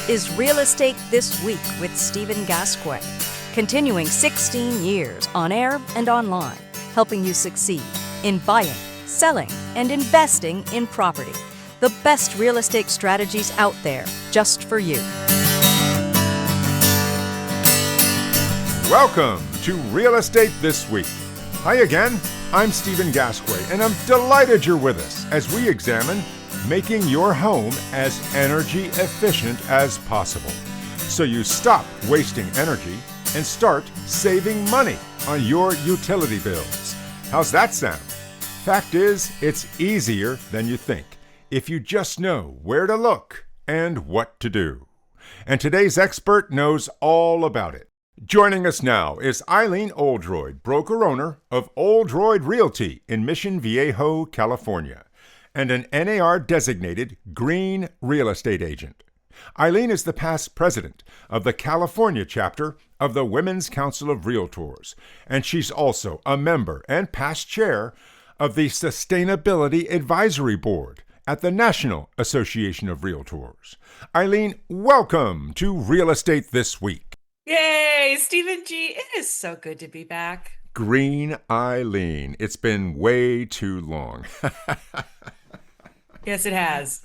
This is Real Estate This Week with Stephen Gasque, continuing 16 years on air and online, helping you succeed in buying, selling, and investing in property. The best real estate strategies out there just for you. Welcome to Real Estate This Week. Hi again, I'm Stephen Gasque, and I'm delighted you're with us as we examine making your home as energy efficient as possible, so you stop wasting energy and start saving money on your utility bills. How's that sound? Fact is, it's easier than you think if you just know where to look and what to do. And today's expert knows all about it. Joining us now is Eileen Oldroyd, broker-owner of Oldroyd Realty in Mission Viejo, California, and an NAR-designated green real estate agent. Eileen is the past president of the California chapter of the Women's Council of Realtors, and she's also a member and past chair of the Sustainability Advisory Board at the National Association of Realtors. Eileen, welcome to Real Estate This Week. Yay, Stephen G. It is so good to be back. Green Eileen. It's been way too long. Yes, it has.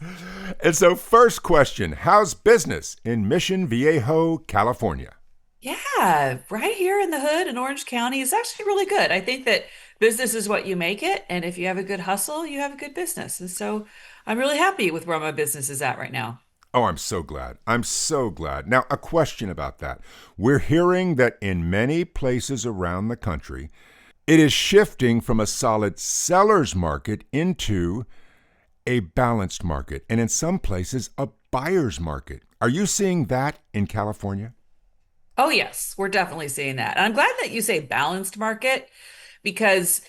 And so first question, how's business in Mission Viejo, California? Yeah, right here in the hood in Orange County is actually really good. I think that business is what you make it. And if you have a good hustle, you have a good business. And so I'm really happy with where my business is at right now. Oh, I'm so glad. I'm so glad. Now, a question about that. We're hearing that in many places around the country, it is shifting from a solid seller's market into a balanced market, and in some places, a buyer's market. Are you seeing that in California? Oh, yes, we're definitely seeing that. And I'm glad that you say balanced market because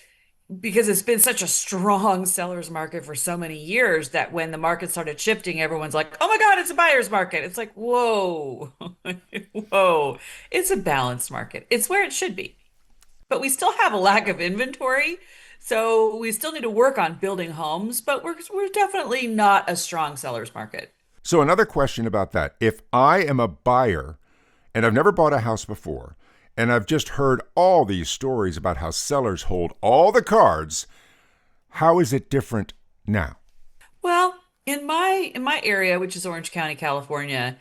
it's been such a strong seller's market for so many years that when the market started shifting, everyone's like, oh my God, it's a buyer's market. It's like, whoa, whoa, it's a balanced market. It's where it should be. But we still have a lack of inventory. So we still need to work on building homes, but we're definitely not a strong seller's market. So another question about that. If I am a buyer and I've never bought a house before, and I've just heard all these stories about how sellers hold all the cards, how is it different now? Well, in my area, which is Orange County, California,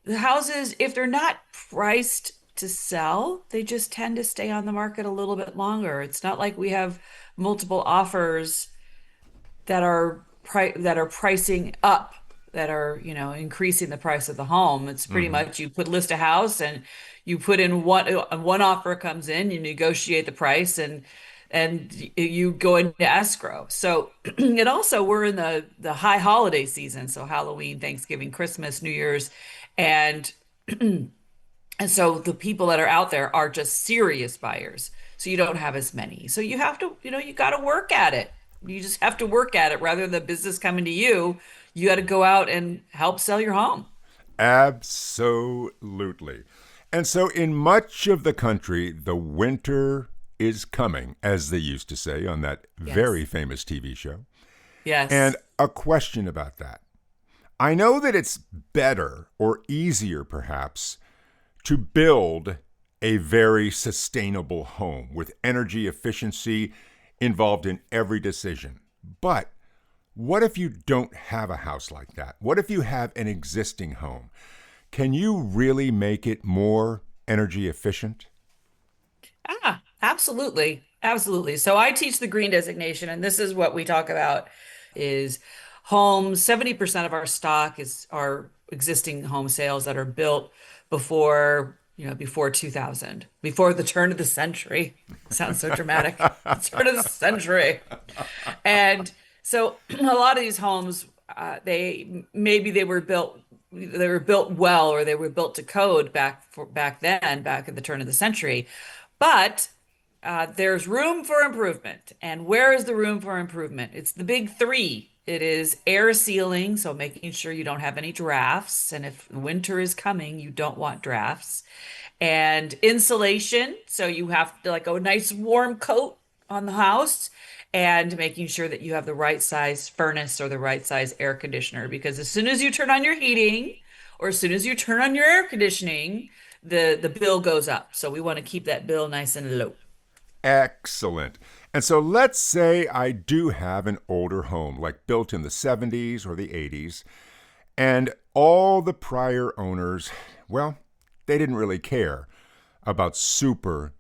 the houses, if they're not priced to sell, they just tend to stay on the market a little bit longer. It's not like we have multiple offers that are pricing up, that are, increasing the price of the home. It's pretty much you list a house and you put in one offer comes in, you negotiate the price and you go into escrow. So and also we're in the high holiday season, so Halloween, Thanksgiving, Christmas, New Year's, and and so the people that are out there are just serious buyers. So you don't have as many. So you have to, you got to work at it. You just have to work at it rather than the business coming to you. You got to go out and help sell your home. Absolutely. And so in much of the country, the winter is coming, as they used to say on that very famous TV show. Yes. And a question about that. I know that it's better or easier, perhaps, to build a very sustainable home with energy efficiency involved in every decision. But what if you don't have a house like that? What if you have an existing home? Can you really make it more energy efficient? Absolutely. Absolutely. So I teach the green designation, and this is what we talk about is homes. 70% of our stock is our existing home sales that are built before 2000, before the turn of the century. Sounds so dramatic. The turn of the century. And so a lot of these homes, they were built well, or they were built to code back at the turn of the century. But there's room for improvement. And where is the room for improvement? It's the big three. It is air sealing, so making sure you don't have any drafts. And if winter is coming, you don't want drafts. And insulation, so you have to like a nice warm coat on the house, and making sure that you have the right size furnace or the right size air conditioner. Because as soon as you turn on your heating or as soon as you turn on your air conditioning, the bill goes up. So we want to keep that bill nice and low. Excellent. And so let's say I do have an older home, like built in the 70s or the 80s, and all the prior owners, well, they didn't really care about super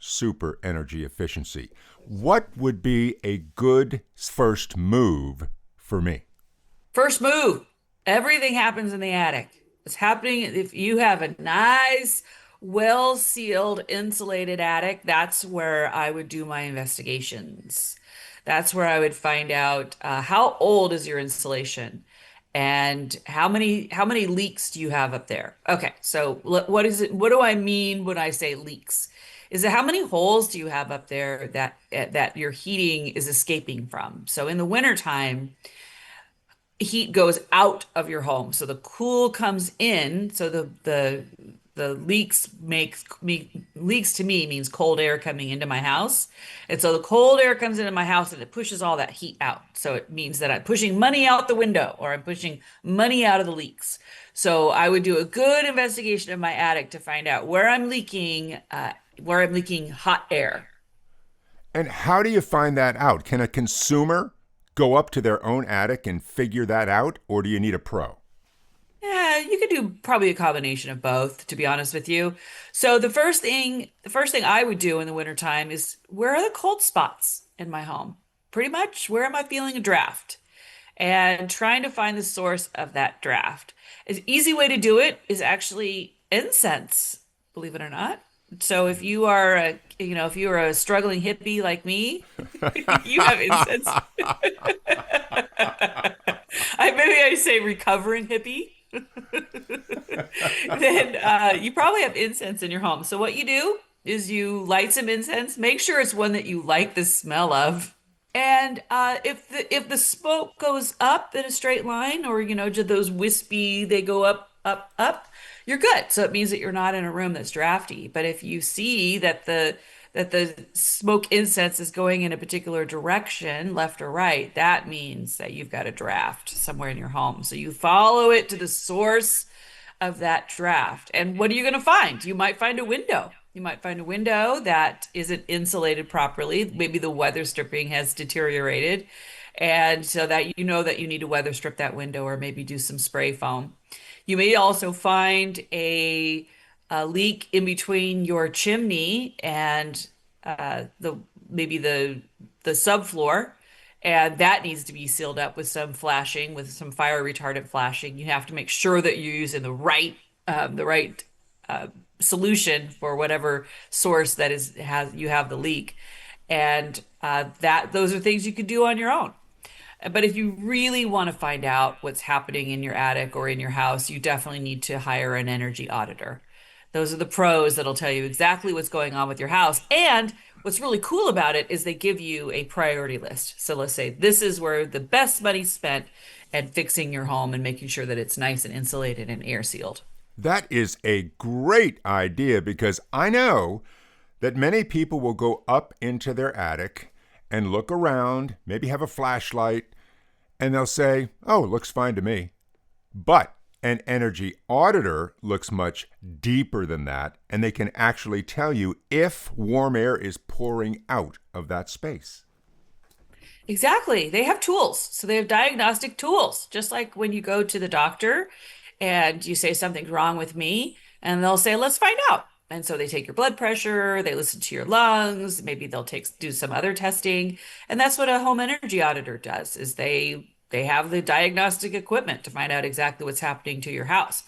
energy efficiency. What would be a good first move for me? First move. Everything happens in the attic. It's happening if you have a nice, well-sealed, insulated attic. That's where I would do my investigations. That's where I would find out how old is your insulation and how many leaks do you have up there? Okay, so what is it? What do I mean when I say leaks? Is it how many holes do you have up there that your heating is escaping from? So in the wintertime, heat goes out of your home. So the cool comes in. So the leaks to me means cold air coming into my house. And so the cold air comes into my house and it pushes all that heat out. So it means that I'm pushing money out the window or I'm pushing money out of the leaks. So I would do a good investigation of my attic to find out where I'm leaking hot air. And how do you find that out? Can a consumer go up to their own attic and figure that out, or do you need a pro? Yeah, you could do probably a combination of both, to be honest with you. So the first thing I would do in the wintertime is where are the cold spots in my home? Pretty much where am I feeling a draft? And trying to find the source of that draft. An easy way to do it is actually incense, believe it or not. So if you are a struggling hippie like me, you have incense. I say recovering hippie. Then you probably have incense in your home. So what you do is you light some incense. Make sure it's one that you like the smell of. And if the smoke goes up in a straight line, or to those wispy, they go up, up, up, you're good. So it means that you're not in a room that's drafty. But if you see that the smoke incense is going in a particular direction, left or right, that means that you've got a draft somewhere in your home. So you follow it to the source of that draft. And what are you going to find? You might find a window. You might find a window that isn't insulated properly. Maybe the weather stripping has deteriorated. And so that you know that you need to weather strip that window or maybe do some spray foam. You may also find a leak in between your chimney and maybe the subfloor, and that needs to be sealed up with some flashing, with some fire retardant flashing. You have to make sure that you're using the right solution for whatever source that you have the leak, and that those are things you could do on your own. But if you really want to find out what's happening in your attic or in your house, you definitely need to hire an energy auditor. Those are the pros that'll tell you exactly what's going on with your house. And what's really cool about it is they give you a priority list. So let's say this is where the best money's spent at fixing your home and making sure that it's nice and insulated and air sealed. That is a great idea, because I know that many people will go up into their attic and look around, maybe have a flashlight, and they'll say, oh, it looks fine to me. But an energy auditor looks much deeper than that, and they can actually tell you if warm air is pouring out of that space. Exactly. They have tools. So they have diagnostic tools, just like when you go to the doctor and you say something's wrong with me, and they'll say, let's find out. And so they take your blood pressure, they listen to your lungs, maybe they'll do some other testing. And that's what a home energy auditor does, is they have the diagnostic equipment to find out exactly what's happening to your house.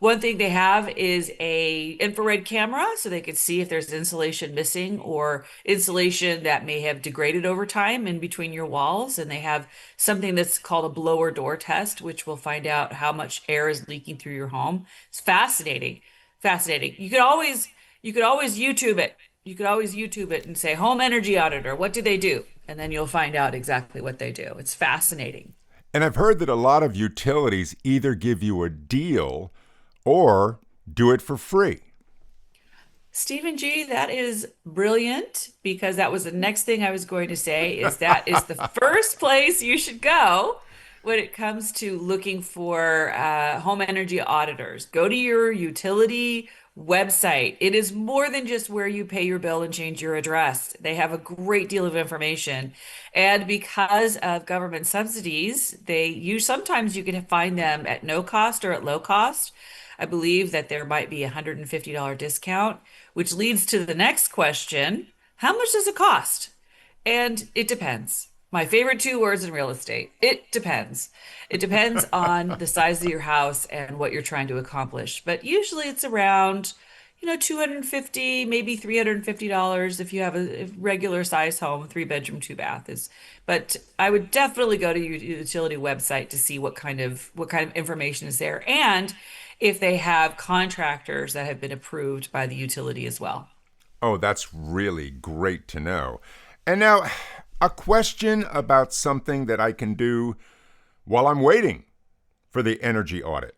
One thing they have is a infrared camera, so they can see if there's insulation missing or insulation that may have degraded over time in between your walls. And they have something that's called a blower door test, which will find out how much air is leaking through your home. It's fascinating. Fascinating. You could always YouTube it. You could always YouTube it and say, home energy auditor, what do they do? And then you'll find out exactly what they do. It's fascinating. And I've heard that a lot of utilities either give you a deal or do it for free. Stephen G., that is brilliant, because that was the next thing I was going to say, is that is the first place you should go when it comes to looking for home energy auditors, go to your utility website. It is more than just where you pay your bill and change your address. They have a great deal of information. And because of government subsidies, sometimes you can find them at no cost or at low cost. I believe that there might be a $150 discount, which leads to the next question. How much does it cost? And it depends. My favorite two words in real estate. It depends. It depends on the size of your house and what you're trying to accomplish. But usually it's around, 250, maybe $350 if you have a regular size home, 3 bedroom, 2 bath is. But I would definitely go to your utility website to see what kind of information is there and if they have contractors that have been approved by the utility as well. Oh, that's really great to know. And now, a question about something that I can do while I'm waiting for the energy audit.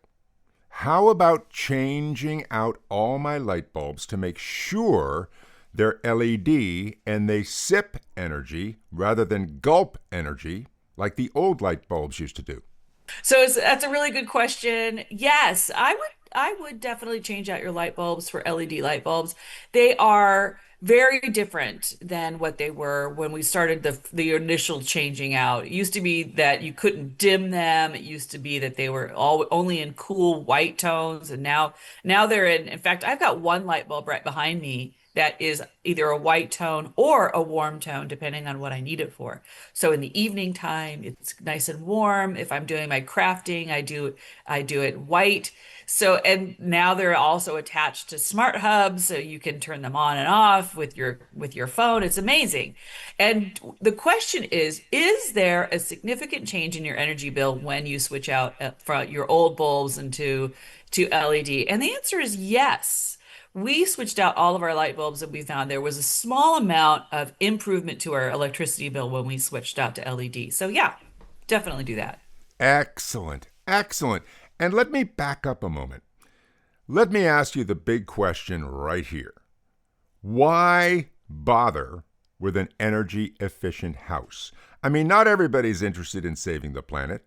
How about changing out all my light bulbs to make sure they're LED and they sip energy rather than gulp energy like the old light bulbs used to do? That's a really good question. Yes, I would definitely change out your light bulbs for LED light bulbs. They are very different than what they were when we started the initial changing out. It used to be that you couldn't dim them. It used to be that they were all only in cool white tones, and now they're in fact, I've got one light bulb right behind me that is either a white tone or a warm tone, depending on what I need it for. So in the evening time, it's nice and warm. If I'm doing my crafting, I do it white. So, and now they're also attached to smart hubs, so you can turn them on and off with your phone. It's amazing. And the question is there a significant change in your energy bill when you switch out from your old bulbs to LED? And the answer is yes. We switched out all of our light bulbs and we found there was a small amount of improvement to our electricity bill when we switched out to LED. So yeah, definitely do that. Excellent, excellent. And let me back up a moment. Let me ask you the big question right here. Why bother with an energy efficient house? I mean, not everybody's interested in saving the planet,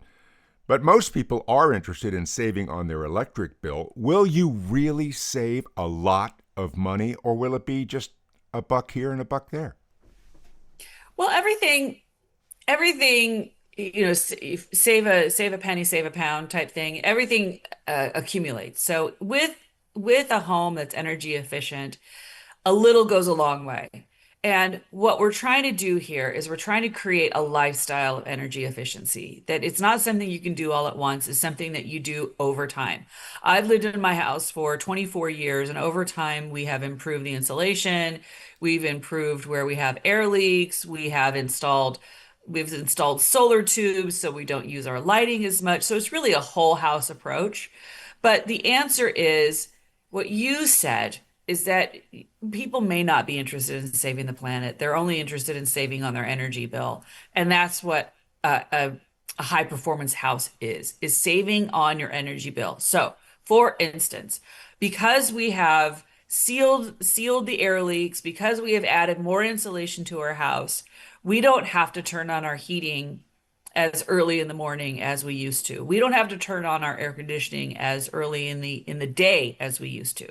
but most people are interested in saving on their electric bill. Will you really save a lot of money, or will it be just a buck here and a buck there? Well, everything, save a penny, save a pound type thing. Everything accumulates. So with a home that's energy efficient, a little goes a long way. And what we're trying to do here is we're trying to create a lifestyle of energy efficiency, that it's not something you can do all at once. It's something that you do over time. I've lived in my house for 24 years, and over time, we have improved the insulation. We've improved where we have air leaks. We've installed solar tubes so we don't use our lighting as much. So it's really a whole house approach. But the answer is what you said is that people may not be interested in saving the planet. They're only interested in saving on their energy bill. And that's what a high performance house is saving on your energy bill. So, for instance, because we have sealed the air leaks, because we have added more insulation to our house, we don't have to turn on our heating as early in the morning as we used to. We don't have to turn on our air conditioning as early in the day as we used to.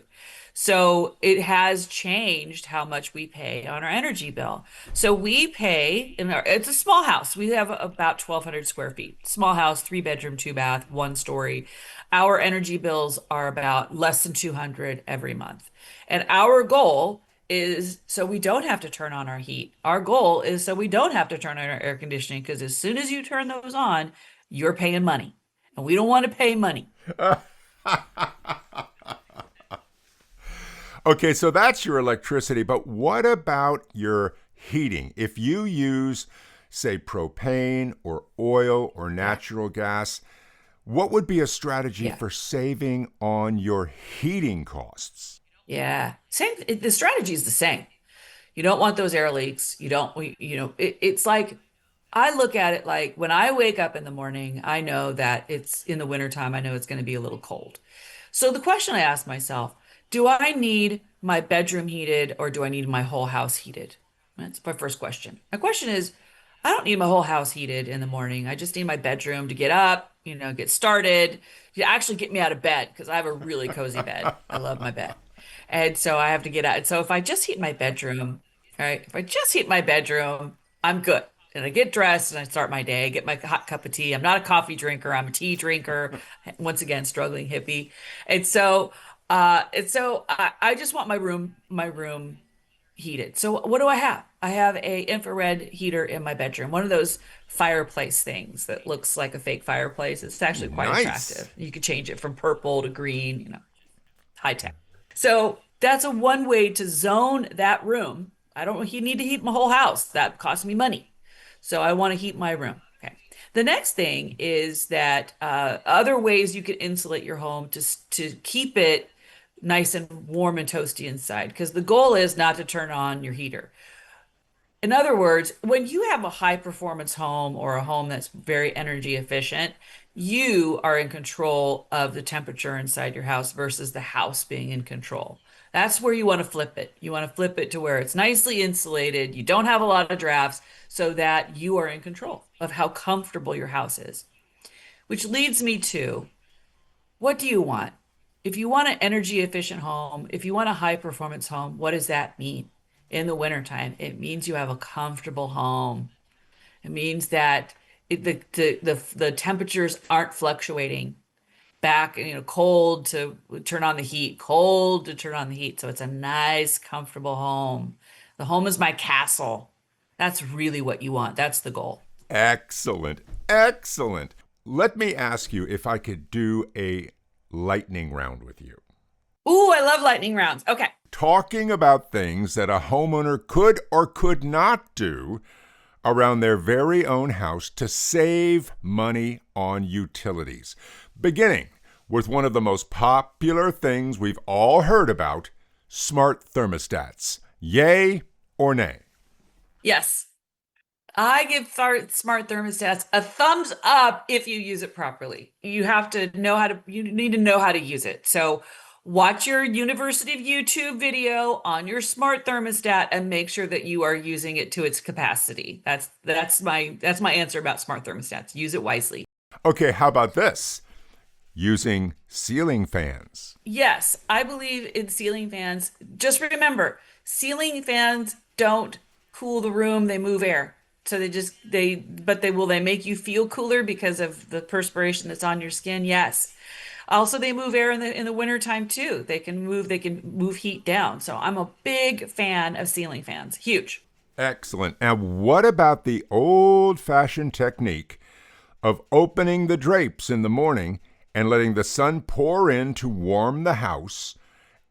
So it has changed how much we pay on our energy bill. So we pay it's a small house. We have about 1,200 square feet. Small house, 3 bedroom, 2 bath, 1 story. Our energy bills are about less than 200 every month. And our goal is so we don't have to turn on our heat. Our goal is so we don't have to turn on our air conditioning, because as soon as you turn those on, you're paying money. And we don't want to pay money. Okay, so that's your electricity, but what about your heating? If you use, say, propane or oil or natural gas, what would be a strategy for saving on your heating costs? Yeah. The strategy is the same. You don't want those air leaks. You don't, it's like, I look at it like when I wake up in the morning, I know that it's in the wintertime. I know it's going to be a little cold. So the question I ask myself, do I need my bedroom heated or do I need my whole house heated? That's my first question. My question is, I don't need my whole house heated in the morning. I just need my bedroom to get up, get started, to actually get me out of bed because I have a really cozy bed. I love my bed. And so I have to get out. And so if I just heat my bedroom, all right, if I just heat my bedroom, I'm good. And I get dressed and I start my day, I get my hot cup of tea. I'm not a coffee drinker, I'm a tea drinker. Once again, struggling hippie. And so I just want my room heated. So what do I have? I have a infrared heater in my bedroom, one of those fireplace things that looks like a fake fireplace. It's actually quite Nice. attractive. You could change it from purple to green, high tech. So that's a one way to zone that room. I don't need to heat my whole house. That costs me money. So I want to heat my room. Okay. The next thing is that other ways you could insulate your home to keep it nice and warm and toasty inside, because the goal is not to turn on your heater. In other words, when you have a high performance home or a home that's very energy efficient, you are in control of the temperature inside your house versus the house being in control. That's where you want to flip it. You want to flip it to where it's nicely insulated, you don't have a lot of drafts, so that you are in control of how comfortable your house is. Which leads me to, what do you want? If you want an energy efficient home, if you want a high performance home, what does that mean? In the wintertime, it means you have a comfortable home. It means that the temperatures aren't fluctuating back, cold to turn on the heat, cold to turn on the heat. So it's a nice, comfortable home. The home is my castle. That's really what you want. That's the goal. Excellent. Excellent. Let me ask you if I could do a lightning round with you. Ooh, I love lightning rounds. Okay. Talking about things that a homeowner could or could not do around their very own house to save money on utilities. Beginning with one of the most popular things we've all heard about, smart thermostats. Yay or nay? Yes. I give smart thermostats a thumbs up if you use it properly. You need to know how to use it. So watch your University of YouTube video on your smart thermostat and make sure that you are using it to its capacity. That's my answer about smart thermostats. Use it wisely. Okay, how about this? Using ceiling fans. Yes, I believe in ceiling fans. Just remember, ceiling fans don't cool the room, they move air. So they make you feel cooler because of the perspiration that's on your skin. Yes. Also, they move air in the wintertime too. They can move heat down. So I'm a big fan of ceiling fans. Huge. Excellent. And what about the old-fashioned technique of opening the drapes in the morning and letting the sun pour in to warm the house,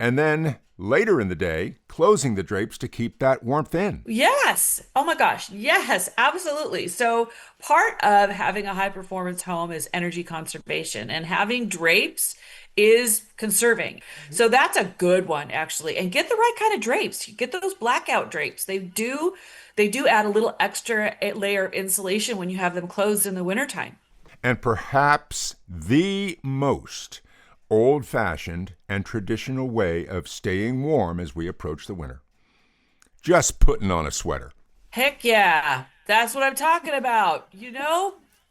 and then later in the day, closing the drapes to keep that warmth in? Yes. Oh my gosh. Yes, absolutely. So part of having a high performance home is energy conservation, and having drapes is conserving. So that's a good one actually. And get the right kind of drapes. You get those blackout drapes. They do add a little extra layer of insulation when you have them closed in the wintertime. And perhaps the most old-fashioned and traditional way of staying warm as we approach the winter. Just putting on a sweater. Heck yeah. That's what I'm talking about.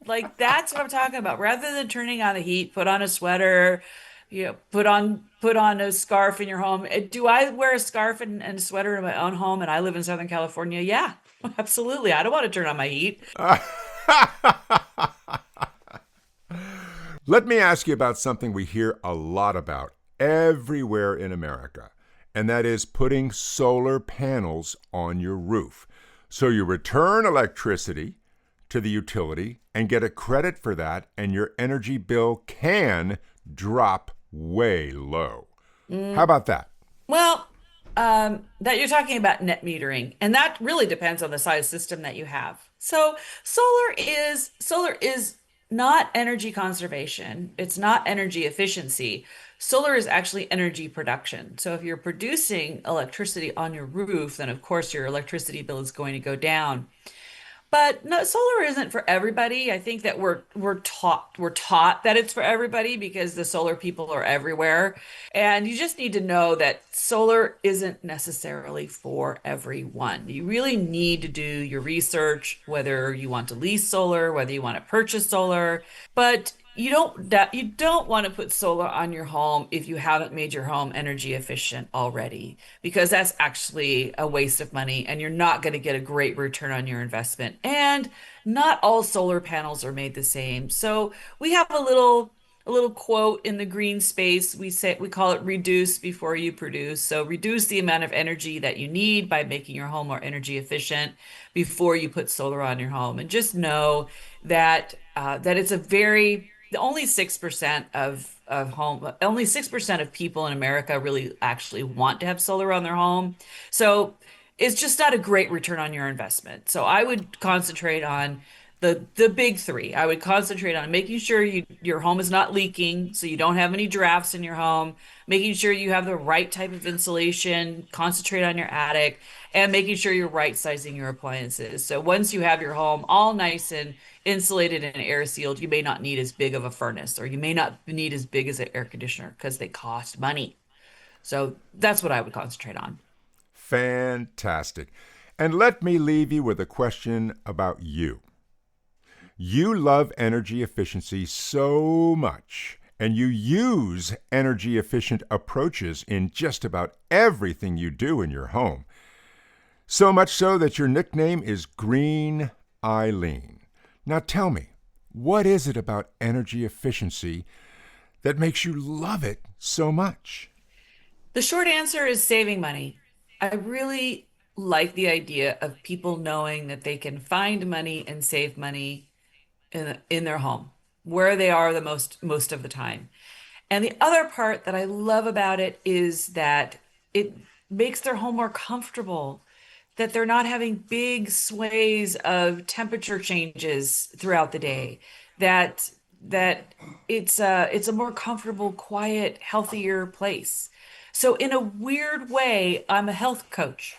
Like that's what I'm talking about. Rather than turning on the heat, put on a sweater, put on a scarf in your home. Do I wear a scarf and a sweater in my own home and I live in Southern California? Yeah, absolutely. I don't want to turn on my heat. Let me ask you about something we hear a lot about everywhere in America, and that is putting solar panels on your roof. So you return electricity to the utility and get a credit for that, and your energy bill can drop way low. How about that? Well, that you're talking about net metering, and that really depends on the size system that you have. So solar is not energy conservation. It's not energy efficiency. Solar is actually energy production. So if you're producing electricity on your roof, then of course your electricity bill is going to go down. But no, solar isn't for everybody. I think that we're taught that it's for everybody because the solar people are everywhere. And you just need to know that solar isn't necessarily for everyone. You really need to do your research, whether you want to lease solar, whether you want to purchase solar. But you don't want to put solar on your home if you haven't made your home energy efficient already, because that's actually a waste of money and you're not going to get a great return on your investment. And not all solar panels are made the same. So we have a little quote in the green space. We call it reduce before you produce. So reduce the amount of energy that you need by making your home more energy efficient before you put solar on your home. And just know that it's a very only 6% only 6% of people in America really actually want to have solar on their home. So it's just not a great return on your investment. So I would concentrate on the big three. I would concentrate on making sure your home is not leaking, so you don't have any drafts in your home, making sure you have the right type of insulation, concentrate on your attic, and making sure you're right sizing your appliances. So once you have your home all nice and insulated and air sealed, you may not need as big of a furnace, or you may not need as big as an air conditioner because they cost money. So that's what I would concentrate on. Fantastic. And let me leave you with a question about you. You love energy efficiency so much, and you use energy efficient approaches in just about everything you do in your home. So much so that your nickname is Green Eileen. Now tell me, what is it about energy efficiency that makes you love it so much? The short answer is saving money. I really like the idea of people knowing that they can find money and save money in their home, where they are the most of the time. And the other part that I love about it is that it makes their home more comfortable, that they're not having big sways of temperature changes throughout the day, that it's a more comfortable, quiet, healthier place. So in a weird way, I'm a health coach,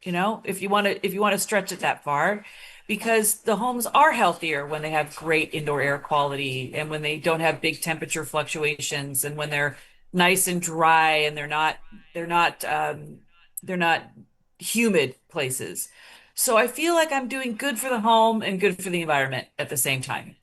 if you want to stretch it that far, because the homes are healthier when they have great indoor air quality and when they don't have big temperature fluctuations and when they're nice and dry and they're not humid places. So I feel like I'm doing good for the home and good for the environment at the same time.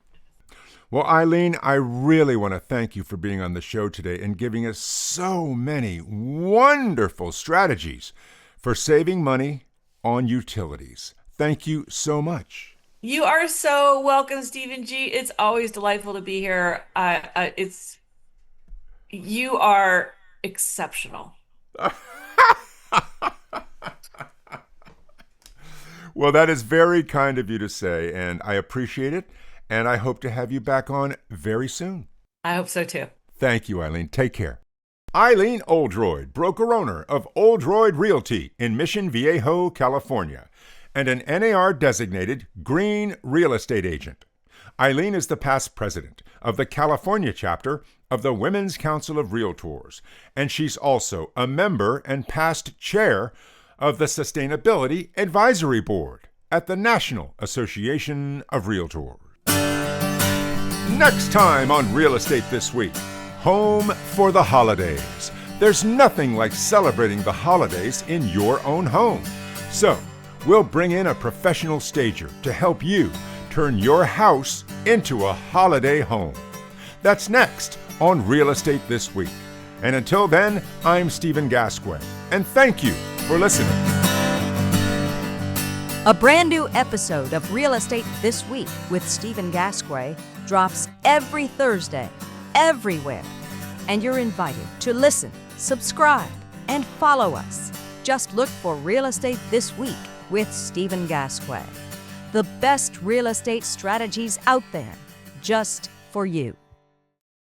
Well, Eileen, I really want to thank you for being on the show today and giving us so many wonderful strategies for saving money on utilities. Thank you so much. You are so welcome, Stephen G. It's always delightful to be here. You are exceptional. Well, that is very kind of you to say, and I appreciate it, and I hope to have you back on very soon. I hope so too. Thank you, Eileen. Take care. Eileen Oldroyd, broker-owner of Oldroyd Realty in Mission Viejo, California, and an NAR-designated green real estate agent. Eileen is the past president of the California chapter of the Women's Council of Realtors, and she's also a member and past chair of the Sustainability Advisory Board at the National Association of Realtors. Next time on Real Estate This Week, home for the holidays. There's nothing like celebrating the holidays in your own home. So, we'll bring in a professional stager to help you turn your house into a holiday home. That's next on Real Estate This Week. And until then, I'm Stephen Gasque, and thank you for listening. A brand new episode of Real Estate This Week with Stephen Gasque drops every Thursday, everywhere. And you're invited to listen, subscribe, and follow us. Just look for Real Estate This Week with Stephen Gasque. The best real estate strategies out there, just for you.